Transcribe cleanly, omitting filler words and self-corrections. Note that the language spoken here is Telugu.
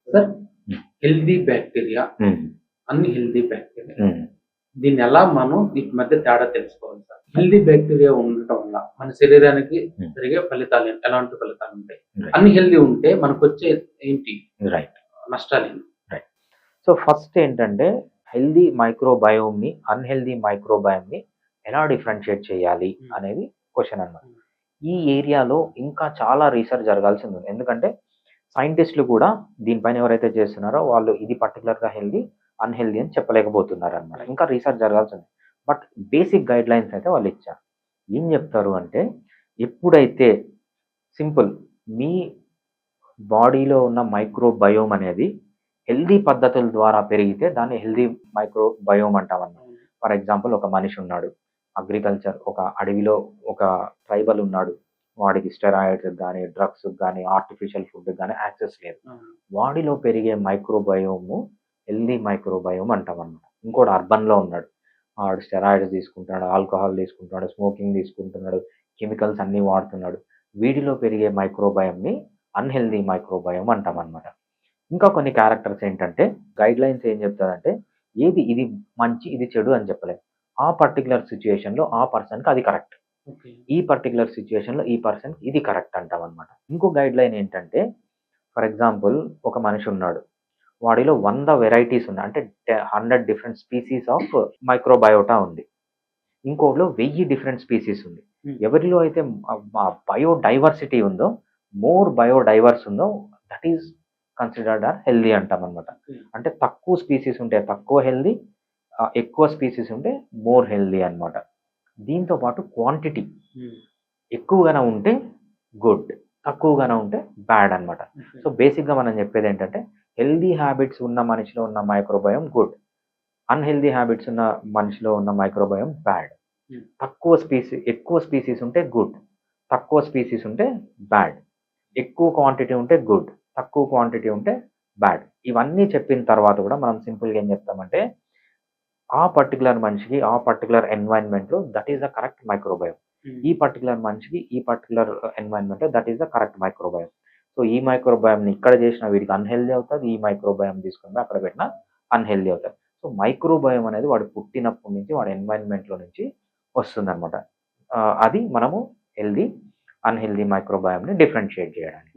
Sir healthy bacteria, unhealthy bacteria. దీన్ని ఎలా మనం వీటి మధ్య తేడా తెలుసుకోవాలి సార్? హెల్తీ బ్యాక్టీరియా ఉండటం వల్ల మన శరీరానికి జరిగే ఫలితాలు ఎలాంటి ఫలితాలుంటాయి? అన్‌హెల్తీ ఉంటే మనకొచ్చే ఏంటి రైట్ నష్టాలేంటి? రైట్. సో ఫస్ట్ ఏంటంటే హెల్తీ మైక్రోబయోమ్‌ని, అన్‌హెల్తీ మైక్రోబయోమ్‌ని ఎలా డిఫరెన్షియేట్ చేయాలి అనేది క్వెషన్ అన్నమాట. ఈ ఏరియాలో ఇంకా చాలా రీసెర్చ్ జరగాల్సింది ఉంది. ఎందుకంటే సైంటిస్టులు కూడా దీనిపైన ఎవరైతే చేస్తున్నారో వాళ్ళు ఇది పర్టికులర్‌గా హెల్తీ, అన్‌హెల్తీ అని చెప్పలేకపోతున్నారన్నమాట. ఇంకా రీసెర్చ్ జరగాల్సి ఉంది. బట్ బేసిక్ గైడ్‌లైన్స్ అయితే వాళ్ళు ఇచ్చారు. ఏం చెప్తారు అంటే ఎప్పుడైతే సింపుల్ మీ బాడీలో ఉన్న మైక్రోబయోమ్ అనేది హెల్తీ పద్ధతుల ద్వారా పెరిగితే దాన్ని హెల్తీ మైక్రోబయోమ్ అంటామన్నమాట. ఫర్ ఎగ్జాంపుల్ ఒక మనిషి ఉన్నాడు. అగ్రికల్చర్ ఒక అడవిలో ఒక ట్రైబల్ ఉన్నాడు. వాడికి స్టెరాయిడ్స్ గానీ, డ్రగ్స్ గానీ, ఆర్టిఫిషియల్ ఫుడ్ గానీ యాక్సెస్ లేదు. వాడిలో పెరిగే మైక్రోబయోమ్ హెల్తీ మైక్రోబయోమ్ అంటామన్నమాట. ఇంకోటి అర్బన్‌లో ఉన్నాడు. వాడు స్టెరాయిడ్స్ తీసుకుంటున్నాడు, ఆల్కహాల్ తీసుకుంటున్నాడు, స్మోకింగ్ తీసుకుంటున్నాడు, కెమికల్స్ అన్నీ వాడుతున్నాడు. వీటిలో పెరిగే మైక్రోబయోమ్‌ని అన్‌హెల్తీ మైక్రోబయోమ్ అంటామన్నమాట. ఇంకా కొన్ని క్యారెక్టర్స్ ఏంటంటే గైడ్‌లైన్స్ ఏం చెప్తారంటే ఇది మంచి, ఇది చెడు అని చెప్పలేం. ఆ పర్టిక్యులర్ సిట్యుయేషన్‌లో ఆ పర్సన్‌కి అది కరెక్ట్. ఈ పర్టిక్యులర్ సిట్యుయేషన్‌లో ఈ పర్సన్‌కి ఇది కరెక్ట్ అంటామన్నమాట. ఇంకో గైడ్‌లైన్ ఏంటంటే ఫర్ ఎగ్జాంపుల్ ఒక మనిషి ఉన్నాడు. వాడిలో 100 వెరైటీస్ ఉన్నాయి. అంటే 100 డిఫరెంట్ స్పీసీస్ ఆఫ్ మైక్రోబయోటా ఉంది. ఇంకోటిలో 1000 డిఫరెంట్ స్పీసీస్ ఉంది. ఎవరిలో అయితే బయోడైవర్సిటీ ఉందో, మోర్ బయోడైవర్స్ ఉందో దట్ ఈస్ కన్సిడర్డ్ హెల్తీ అంటామన్నమాట. అంటే తక్కువ స్పీసీస్ ఉంటే తక్కువ హెల్తీ, ఎక్కువ స్పీసీస్ ఉంటే మోర్ హెల్తీ అన్నమాట. దీంతో పాటు క్వాంటిటీ ఎక్కువగానే ఉంటే గుడ్, తక్కువగానే ఉంటే బ్యాడ్ అన్నమాట. సో బేసిక్‌గా మనం చెప్పేది ఏంటంటే హెల్తీ హ్యాబిట్స్ ఉన్న మనిషిలో ఉన్న మైక్రోబయోమ్ గుడ్, అన్‌హెల్తీ హ్యాబిట్స్ ఉన్న మనిషిలో ఉన్న మైక్రోబయోమ్ బ్యాడ్. ఎక్కువ స్పీసీస్ ఉంటే గుడ్, తక్కువ స్పీసీస్ ఉంటే బ్యాడ్. ఎక్కువ క్వాంటిటీ ఉంటే గుడ్, తక్కువ క్వాంటిటీ ఉంటే బ్యాడ్. ఇవన్నీ చెప్పిన తర్వాత కూడా మనం సింపుల్‌గా ఏం చెప్తామంటే ఆ పర్టిక్యులర్ మనిషికి ఆ పర్టిక్యులర్ ఎన్వైరన్మెంట్‌లో that is the correct microbiome. ఈ పర్టిక్యులర్ మనిషికి ఈ పర్టిక్యులర్ ఎన్వైరన్మెంట్‌లో that is the correct microbiome. So ఈ మైక్రోబయోమ్‌ని ఇక్కడ చేసినా వీడికి అన్‌హెల్తీ అవుతది. ఈ మైక్రోబయోమ్ తీసుకొని అక్కడ పెట్టినా అన్‌హెల్తీ అవుతది. సో మైక్రోబయోమ్ అనేది వాడు పుట్టినప్పటి నుంచి వాడి ఎన్వైరన్మెంట్‌లో నుంచి వస్తుందన్నమాట. అది మనము హెల్తీ, అన్‌హెల్తీ మైక్రోబయోమ్‌ని డిఫరెన్షియేట్ చేయడానికి.